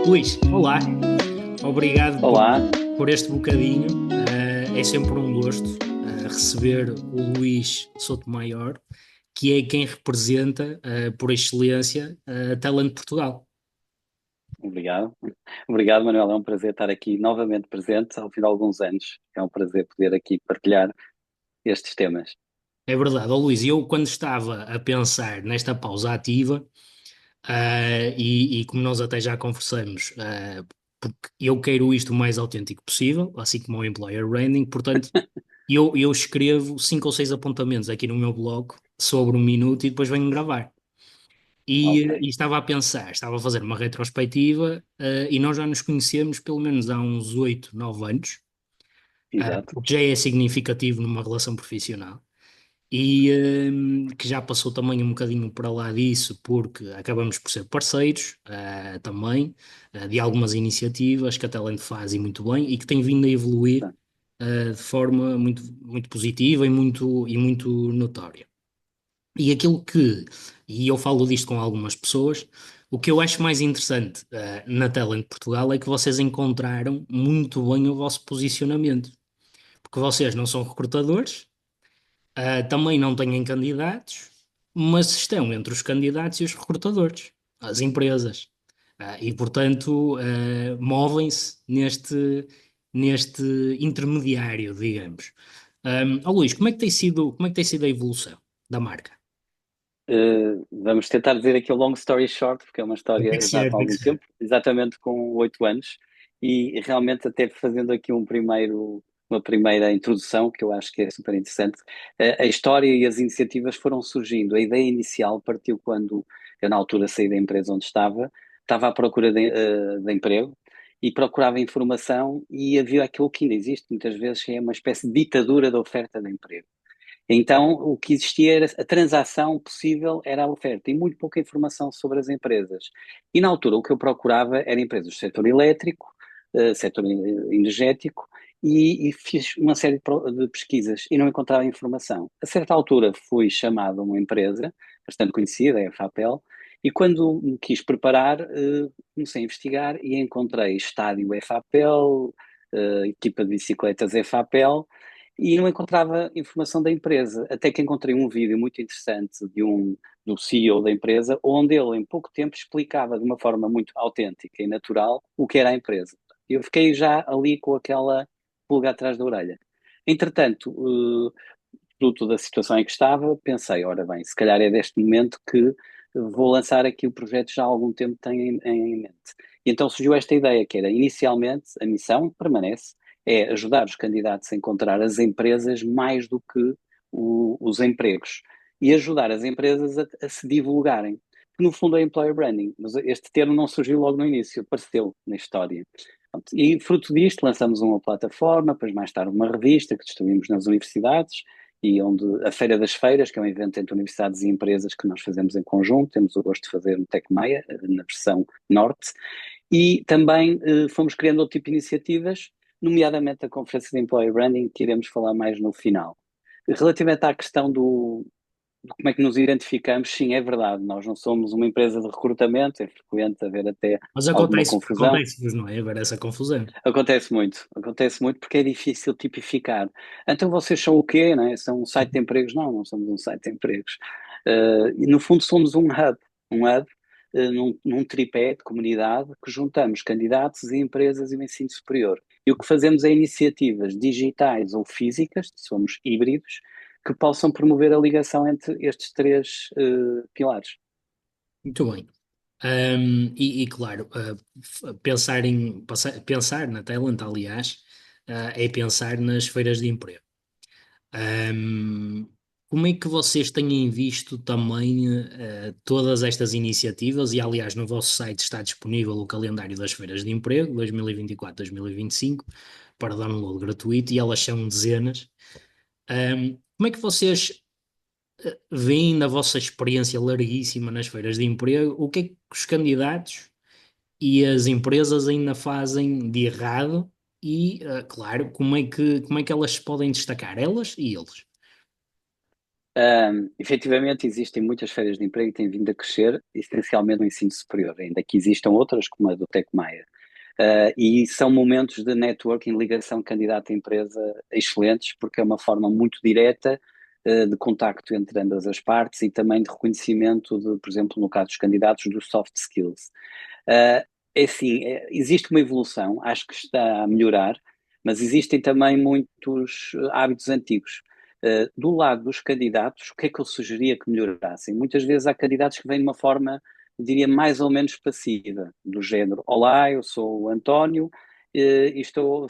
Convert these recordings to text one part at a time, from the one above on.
Luís, olá, obrigado Olá, por este bocadinho. É sempre um gosto receber o Luís Sotomayor, que é quem representa, por excelência, a Talent Portugal. obrigado. Obrigado, Manuel. É um prazer estar aqui novamente presente ao fim de alguns anos. É um prazer poder aqui partilhar estes temas. É verdade, ó Luís, eu quando estava a pensar nesta pausa ativa, e como nós até já conversamos, porque eu quero isto o mais autêntico possível, assim como o Employer Branding, portanto, eu escrevo 5 ou 6 apontamentos aqui no meu blog sobre 1 minuto e depois venho gravar. Ok, E estava a pensar, estava a fazer uma retrospectiva, e nós já nos conhecemos pelo menos há uns 8, 9 anos, exato. o que já é significativo numa relação profissional. E que já passou também um bocadinho para lá disso, porque acabamos por ser parceiros também de algumas iniciativas que a Talent faz e muito bem, e que tem vindo a evoluir de forma muito, muito positiva e muito notória. E aquilo que, e eu falo disto com algumas pessoas, o que eu acho mais interessante na Talent Portugal é que vocês encontraram muito bem o vosso posicionamento, porque vocês não são recrutadores, também não têm candidatos, mas estão entre os candidatos e os recrutadores, as empresas. E, portanto, movem-se neste intermediário, digamos. Luís, como é que tem sido a evolução da marca? Vamos tentar dizer aqui o long story short, porque é uma Tem história que já ser, há tem que algum ser. tempo, exatamente com 8 anos, e realmente até fazendo aqui uma primeira introdução, que eu acho que é super interessante. A história e as iniciativas foram surgindo. A ideia inicial partiu quando eu, na altura, saí da empresa onde estava à procura de emprego e procurava informação e havia aquilo que ainda existe muitas vezes, que é uma espécie de ditadura da oferta de emprego. Então, o que existia era a transação possível, era a oferta e muito pouca informação sobre as empresas. E na altura o que eu procurava era empresas do setor elétrico, setor energético, e fiz uma série de pesquisas e não encontrava informação. A certa altura fui chamado a uma empresa bastante conhecida, a FAPEL, e quando me quis preparar, comecei a investigar e encontrei estádio FAPEL, equipa de bicicletas FAPEL, e não encontrava informação da empresa, até que encontrei um vídeo muito interessante do CEO da empresa, onde ele em pouco tempo explicava de uma forma muito autêntica e natural o que era a empresa. Eu fiquei já ali com aquela pulga atrás da orelha. Entretanto, fruto da situação em que estava, pensei, ora bem, se calhar é deste momento que vou lançar aqui o projeto que já há algum tempo tenho em mente. E então surgiu esta ideia, que era inicialmente, a missão permanece, é ajudar os candidatos a encontrar as empresas mais do que os empregos. E ajudar as empresas a se divulgarem. No fundo é employer branding, mas este termo não surgiu logo no início, apareceu na história. E fruto disto lançamos uma plataforma, depois mais tarde uma revista que distribuímos nas universidades, e onde a Feira das Feiras, que é um evento entre universidades e empresas que nós fazemos em conjunto, temos o gosto de fazer no Tecmeia, na versão norte, e também fomos criando outro tipo de iniciativas, nomeadamente a Conferência de Employer Branding, que iremos falar mais no final. Relativamente à questão de como é que nos identificamos, sim, é verdade, nós não somos uma empresa de recrutamento, é frequente haver até Mas alguma acontece, confusão. acontece-vos, não é? Agora essa confusão. Acontece muito porque é difícil tipificar. Então vocês são o quê, né? São um site de empregos? Não, não somos um site de empregos. E no fundo somos um hub num tripé de comunidade que juntamos candidatos e empresas e o ensino superior. E o que fazemos é iniciativas digitais ou físicas, somos híbridos, que possam promover a ligação entre estes três pilares. Muito bem. Claro, pensar na Talent, aliás, é pensar nas feiras de emprego. Ahm, como é que vocês têm visto também todas estas iniciativas? E, aliás, no vosso site está disponível o calendário das feiras de emprego 2024-2025 para download gratuito e elas são dezenas. Como é que vocês veem na vossa experiência larguíssima nas feiras de emprego, o que é que os candidatos e as empresas ainda fazem de errado? Claro, como é que elas se podem destacar, elas e eles? Efetivamente, existem muitas feiras de emprego e têm vindo a crescer, essencialmente no ensino superior, ainda que existam outras, como a do Tecmaia. E são momentos de networking, ligação candidato-empresa excelentes, porque é uma forma muito direta de contacto entre ambas as partes e também de reconhecimento de, por exemplo, no caso dos candidatos, dos soft skills. É assim, existe uma evolução, acho que está a melhorar, mas existem também muitos hábitos antigos. Do lado dos candidatos, o que é que eu sugeria que melhorassem? Muitas vezes há candidatos que vêm de uma forma, diria, mais ou menos passiva, do género: olá, eu sou o António, e estou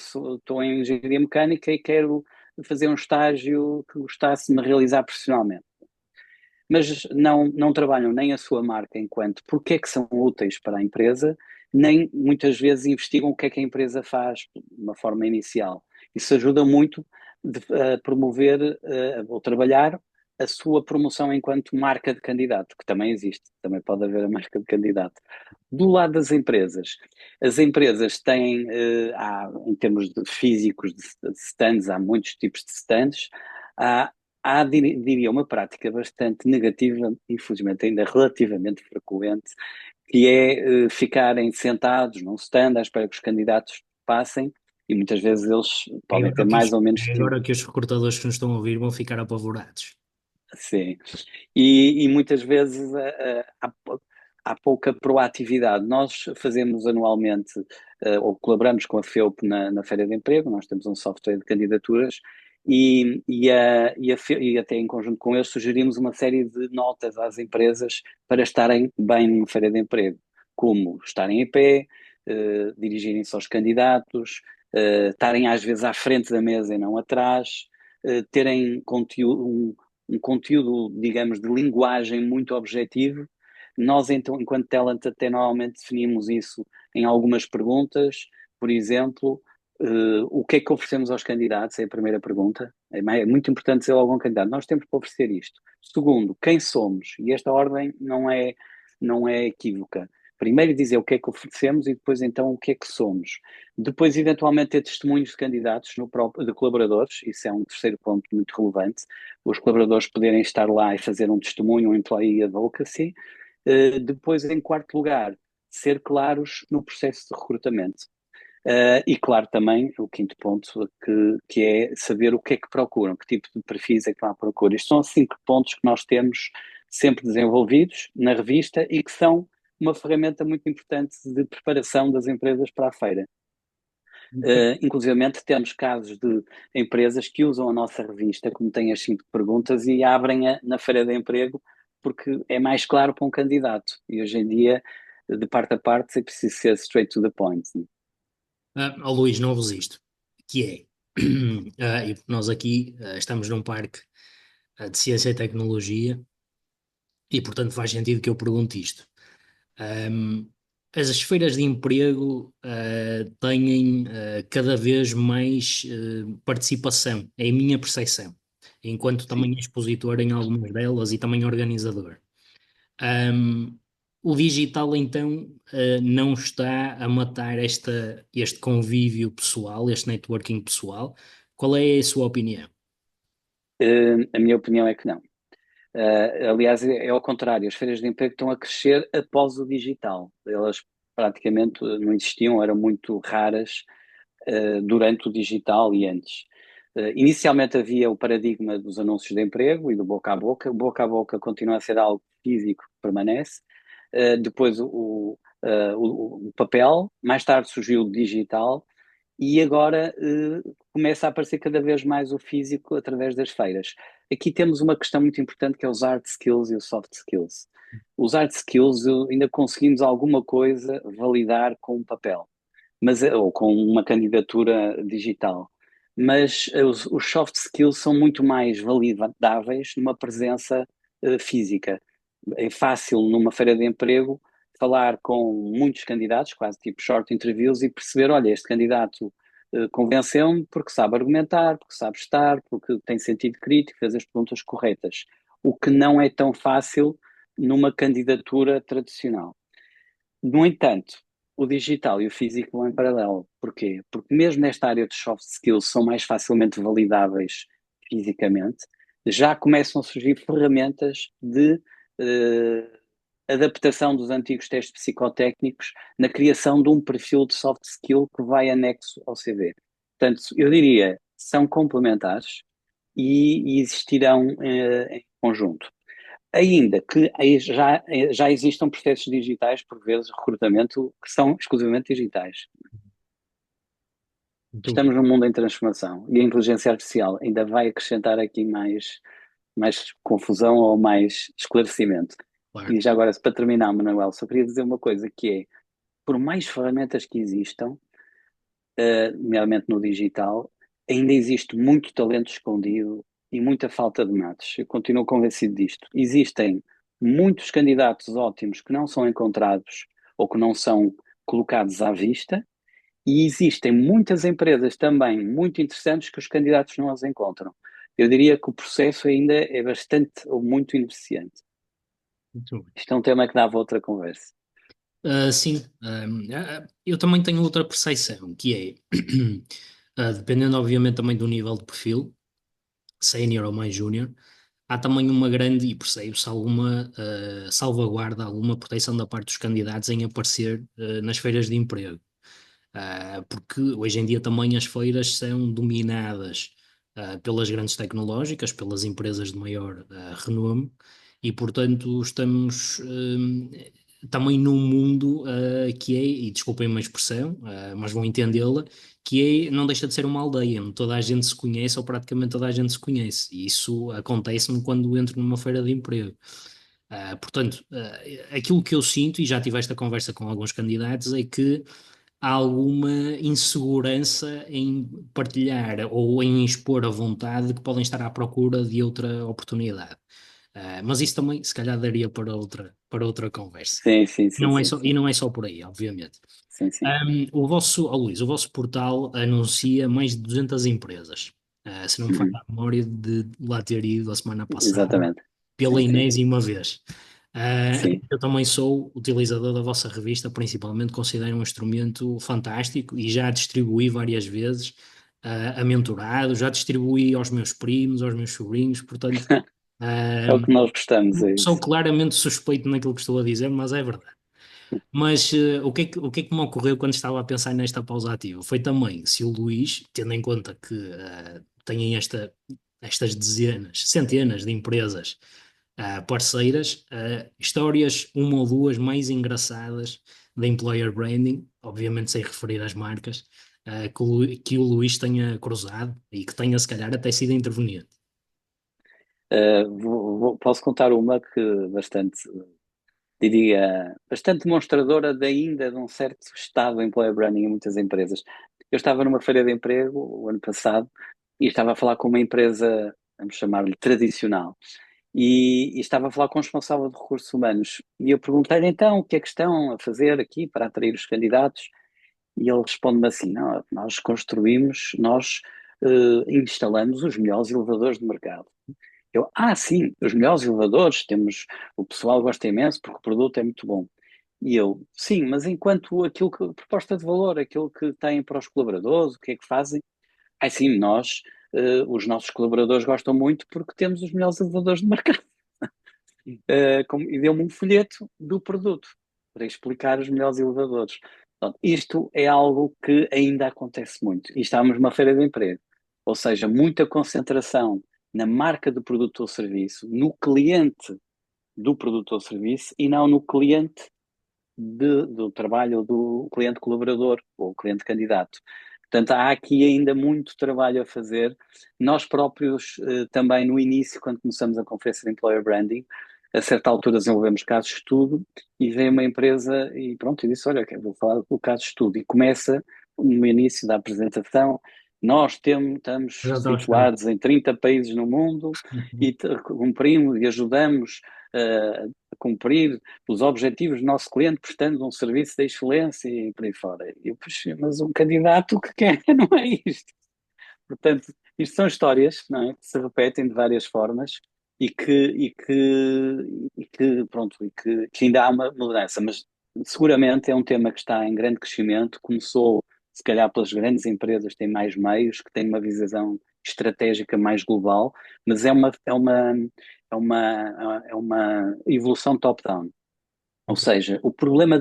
em engenharia mecânica e quero fazer um estágio que gostasse de me realizar profissionalmente. Mas não trabalham nem a sua marca enquanto porque é que são úteis para a empresa, nem muitas vezes investigam o que é que a empresa faz de uma forma inicial. Isso ajuda muito a promover ou trabalhar a sua promoção enquanto marca de candidato, que também existe, também pode haver a marca de candidato. Do lado das empresas, as empresas têm, em termos de físicos de stands, há muitos tipos de stands. Há, diria, uma prática bastante negativa, infelizmente ainda relativamente frequente, que é ficarem sentados num stand à espera que os candidatos passem, e muitas vezes eles podem ter mais ou menos É tempo. agora que os recrutadores que nos estão a ouvir vão ficar apavorados. Sim. E muitas vezes há pouca proatividade. Nós fazemos anualmente, ou colaboramos com a FEUP na Feira de Emprego, nós temos um software de candidaturas, e até em conjunto com eles sugerimos uma série de notas às empresas para estarem bem numa Feira de Emprego, como estarem em pé, dirigirem-se aos candidatos, estarem às vezes à frente da mesa e não atrás, terem um conteúdo, digamos, de linguagem muito objetivo. Nós, então, enquanto talent, até normalmente definimos isso em algumas perguntas. Por exemplo, o que é que oferecemos aos candidatos? É a primeira pergunta. É muito importante dizer logo a um candidato: nós temos para oferecer isto. Segundo, quem somos? E esta ordem não é equívoca. Primeiro dizer o que é que oferecemos e depois então o que é que somos. Depois, eventualmente, ter testemunhos de candidatos, de colaboradores, isso é um terceiro ponto muito relevante, os colaboradores poderem estar lá e fazer um testemunho, um employee advocacy. Depois, em quarto lugar, ser claros no processo de recrutamento. E claro, também o quinto ponto, que é saber o que é que procuram, que tipo de perfis é que estão à procura. Estes são 5 pontos que nós temos sempre desenvolvidos na revista e que são uma ferramenta muito importante de preparação das empresas para a feira. Inclusivamente temos casos de empresas que usam a nossa revista, como tem as 5 perguntas, e abrem-a na feira de emprego porque é mais claro para um candidato. E hoje em dia, de parte a parte, é preciso ser straight to the point, né? Luís, não vos isto, que é, e nós aqui estamos num parque de ciência e tecnologia, e portanto faz sentido que eu pergunte isto. Um, as feiras de emprego têm cada vez mais participação, é a minha percepção, enquanto Sim. também expositor em algumas delas e também organizador. Um, o digital, então, não está a matar este convívio pessoal, este networking pessoal. Qual é a sua opinião? A minha opinião é que não. Aliás, é ao contrário, as feiras de emprego estão a crescer após o digital. Elas praticamente não existiam, eram muito raras durante o digital e antes. Inicialmente havia o paradigma dos anúncios de emprego e do boca a boca. O boca a boca continua a ser algo físico que permanece. Depois o papel, mais tarde surgiu o digital e agora começa a aparecer cada vez mais o físico através das feiras. Aqui temos uma questão muito importante que é os hard skills e os soft skills. Os hard skills ainda conseguimos alguma coisa validar com um papel, ou com uma candidatura digital. Mas os soft skills são muito mais validáveis numa presença física. É fácil numa feira de emprego falar com muitos candidatos, quase tipo short interviews, e perceber: olha, este candidato convenceu-me porque sabe argumentar, porque sabe estar, porque tem sentido crítico, fez as perguntas corretas. O que não é tão fácil numa candidatura tradicional. No entanto, o digital e o físico vão em paralelo. Porquê? Porque mesmo nesta área de soft skills são mais facilmente validáveis fisicamente. já começam a surgir ferramentas de eh, adaptação dos antigos testes psicotécnicos na criação de um perfil de soft skill que vai anexo ao CV. Portanto, eu diria, são complementares e existirão em conjunto. Ainda que já existam processos digitais, por vezes, de recrutamento, que são exclusivamente digitais. Muito bem, Estamos num mundo em transformação e a inteligência artificial ainda vai acrescentar aqui mais confusão ou mais esclarecimento. claro. E já agora, para terminar, Manuel, só queria dizer uma coisa que é, por mais ferramentas que existam, nomeadamente no digital, ainda existe muito talento escondido e muita falta de matches. Eu continuo convencido disto. Existem muitos candidatos ótimos que não são encontrados ou que não são colocados à vista, e existem muitas empresas também muito interessantes que os candidatos não as encontram. Eu diria que o processo ainda é bastante ou muito ineficiente. Muito bem. Isto é um tema que dava outra conversa. Sim, eu também tenho outra percepção, que é, dependendo obviamente também do nível de perfil, sénior ou mais júnior, há também uma grande, e percebe-se, alguma salvaguarda, alguma proteção da parte dos candidatos em aparecer nas feiras de emprego. Porque hoje em dia também as feiras são dominadas pelas grandes tecnológicas, pelas empresas de maior renome, e portanto estamos também num mundo que é, e desculpem uma expressão, mas vão entendê-la, que é, não deixa de ser uma aldeia, onde toda a gente se conhece ou praticamente toda a gente se conhece, e isso acontece-me quando entro numa feira de emprego. Portanto, aquilo que eu sinto, e já tive esta conversa com alguns candidatos, é que há alguma insegurança em partilhar ou em expor a vontade que podem estar à procura de outra oportunidade. Mas isso também, se calhar, daria para outra conversa. Sim, sim, sim, Não é sim, só, e sim. não é só por aí, obviamente. Sim, sim. Luís, o vosso portal anuncia mais de 200 empresas. Se não me falha Uhum. a memória de lá ter ido a semana passada Exatamente. pela Sim, sim. enésima vez. Sim. Eu também sou utilizador da vossa revista, principalmente considero um instrumento fantástico e já distribuí várias vezes a mentorados, já distribuí aos meus primos, aos meus sobrinhos, portanto, É o ah, que nós gostamos, é sou isso. claramente suspeito naquilo que estou a dizer, mas é verdade. Mas o que é que me ocorreu quando estava a pensar nesta pausa ativa? Foi também se o Luís, tendo em conta que têm estas dezenas, centenas de empresas parceiras, histórias, uma ou duas mais engraçadas da employer branding, obviamente sem referir às marcas, que o Luís tenha cruzado e que tenha se calhar até sido interveniente. Posso contar uma que bastante, diria, bastante demonstradora ainda de um certo estado de employer branding em muitas empresas. Eu estava numa feira de emprego o ano passado e estava a falar com uma empresa, vamos chamar-lhe tradicional, e estava a falar com o responsável de recursos humanos. E eu perguntei-lhe então o que é que estão a fazer aqui para atrair os candidatos. E ele responde-me assim: não, nós construímos, nós instalamos os melhores elevadores do mercado. Eu, sim, os melhores elevadores, temos, o pessoal gosta imenso porque o produto é muito bom. E eu, sim, mas enquanto aquilo que, proposta de valor, aquilo que têm para os colaboradores, o que é que fazem? Sim, nós, os nossos colaboradores gostam muito porque temos os melhores elevadores do mercado. E deu-me um folheto do produto para explicar os melhores elevadores. Portanto, isto é algo que ainda acontece muito. E estamos numa feira de emprego, ou seja, muita concentração na marca do produto ou serviço, no cliente do produto ou serviço e não no cliente do trabalho ou do cliente colaborador ou cliente candidato. Portanto, há aqui ainda muito trabalho a fazer. Nós próprios, também no início, quando começamos a conferência de Employer Branding, a certa altura desenvolvemos casos de estudo e veio uma empresa e pronto, e disse, olha, vou falar do caso de estudo. E começa no início da apresentação, nós estamos Já estava a esperar. situados em 30 países no mundo e cumprimos e ajudamos a cumprir os objetivos do nosso cliente prestando um serviço de excelência e por aí fora. Eu, puxa, mas um candidato que quer, não é isto. Portanto, isto são histórias, não é? Que se repetem de várias formas e que ainda há uma mudança, mas seguramente é um tema que está em grande crescimento, começou se calhar pelas grandes empresas que têm mais meios, que têm uma visão estratégica, mais global, mas é uma evolução top-down. Ou Ok. seja, o problema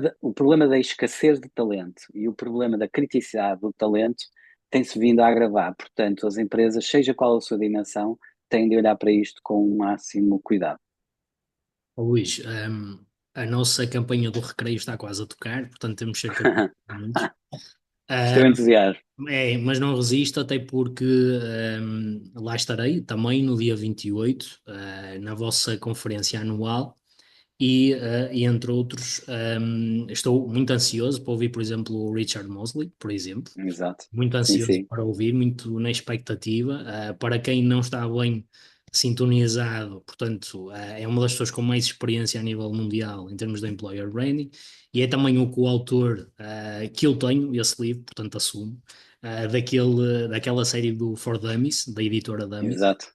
da escassez de talento e o problema da criticidade do talento tem-se vindo a agravar. Portanto, as empresas, seja qual a sua dimensão, têm de olhar para isto com o máximo cuidado. Ó, Luís, a nossa campanha do recreio está quase a tocar, portanto temos cerca de 20 minutos. Estou entusiasmado. Mas não resisto, até porque lá estarei também no dia 28, na vossa conferência anual. E entre outros, estou muito ansioso para ouvir, por exemplo, o Richard Mosley, por exemplo. Exato. Muito Sim, ansioso sim. para ouvir, muito na expectativa. Para quem não está bem sintonizado, portanto, é uma das pessoas com mais experiência a nível mundial em termos de employer branding e é também o coautor que eu tenho, esse livro, portanto, assumo, daquela série do For Dummies, da editora Dummies, Exato.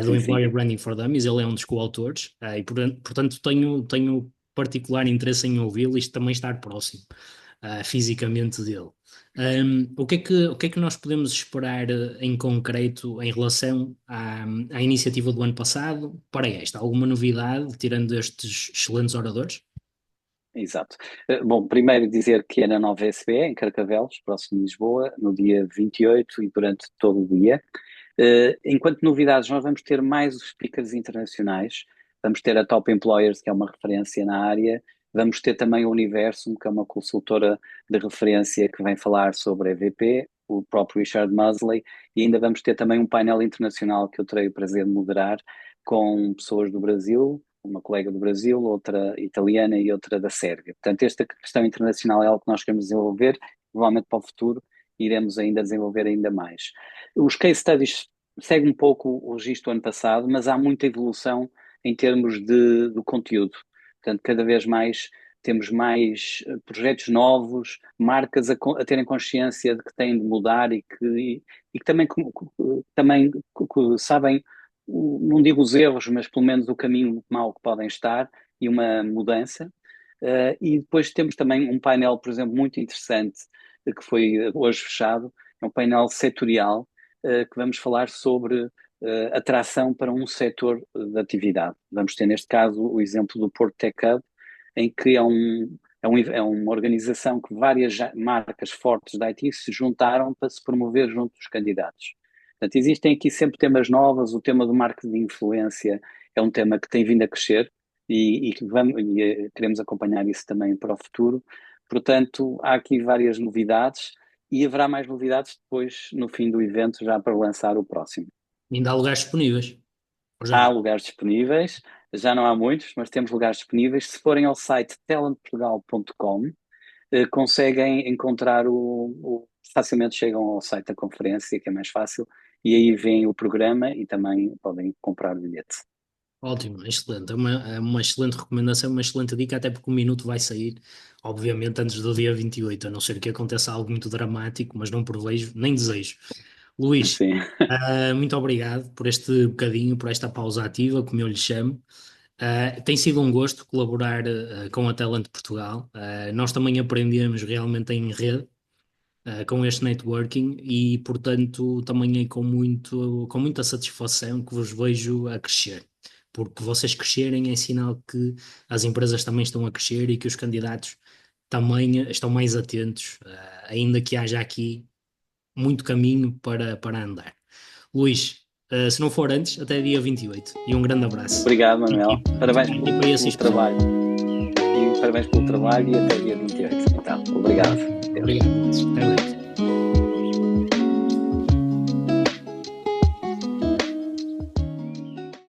do Sim, sim. Employer Branding for Dummies. Ele é um dos coautores, e portanto tenho particular interesse em ouvi-lo e também estar próximo fisicamente dele. O que é que nós podemos esperar em concreto em relação à iniciativa do ano passado para esta? Alguma novidade, tirando estes excelentes oradores? Exato. Bom, primeiro dizer que é na nova SBE, em Carcavelos, próximo de Lisboa, no dia 28 e durante todo o dia. Enquanto novidades, nós vamos ter mais os speakers internacionais, vamos ter a Top Employers, que é uma referência na área, vamos ter também o Universum, que é uma consultora de referência que vem falar sobre EVP, o próprio Richard Musley, e ainda vamos ter também um painel internacional que eu terei o prazer de moderar, com pessoas do Brasil, uma colega do Brasil, outra italiana e outra da Sérvia. Portanto, esta questão internacional é algo que nós queremos desenvolver, provavelmente para o futuro iremos ainda desenvolver ainda mais. Os case studies seguem um pouco o registro do ano passado, mas há muita evolução em termos do conteúdo. Portanto, cada vez mais temos mais projetos novos, marcas a terem consciência de que têm de mudar e que também sabem, não digo os erros, mas pelo menos o caminho mau que podem estar e uma mudança. E depois temos também um painel, por exemplo, muito interessante, que foi hoje fechado, é um painel setorial, que vamos falar sobre atração para um setor de atividade. Vamos ter, neste caso, o exemplo do Porto Tech Hub, em que é uma organização que várias marcas fortes da IT se juntaram para se promover junto dos candidatos. Portanto, existem aqui sempre temas novos, o tema do marketing de influência é um tema que tem vindo a crescer e queremos acompanhar isso também para o futuro. Portanto, há aqui várias novidades e haverá mais novidades depois, no fim do evento, já para lançar o próximo. Ainda há lugares disponíveis, ou já Há não? lugares disponíveis, já não há muitos, mas temos lugares disponíveis. Se forem ao site talentportugal.com, conseguem encontrar facilmente chegam ao site da conferência, que é mais fácil, e aí veem o programa e também podem comprar o bilhete. Ótimo, excelente. É uma excelente recomendação, uma excelente dica, até porque o minuto vai sair, obviamente, antes do dia 28, a não ser que aconteça algo muito dramático, mas não prevejo, nem desejo. Luís, Sim, muito obrigado por este bocadinho, por esta pausa ativa, como eu lhe chamo. Tem sido um gosto colaborar com a Talent Portugal. Nós também aprendemos realmente em rede, com este networking e, portanto, também é com muita satisfação que vos vejo a crescer. Porque vocês crescerem é sinal que as empresas também estão a crescer e que os candidatos também estão mais atentos, ainda que haja aqui muito caminho para andar. Luís, se não for antes, até dia 28. E um grande abraço. obrigado, Manuel. Parabéns Equipa e pelo assiste pessoal. trabalho. E parabéns pelo trabalho e até dia 28. Então, obrigado. Deus. Obrigado, Luís. Até breve.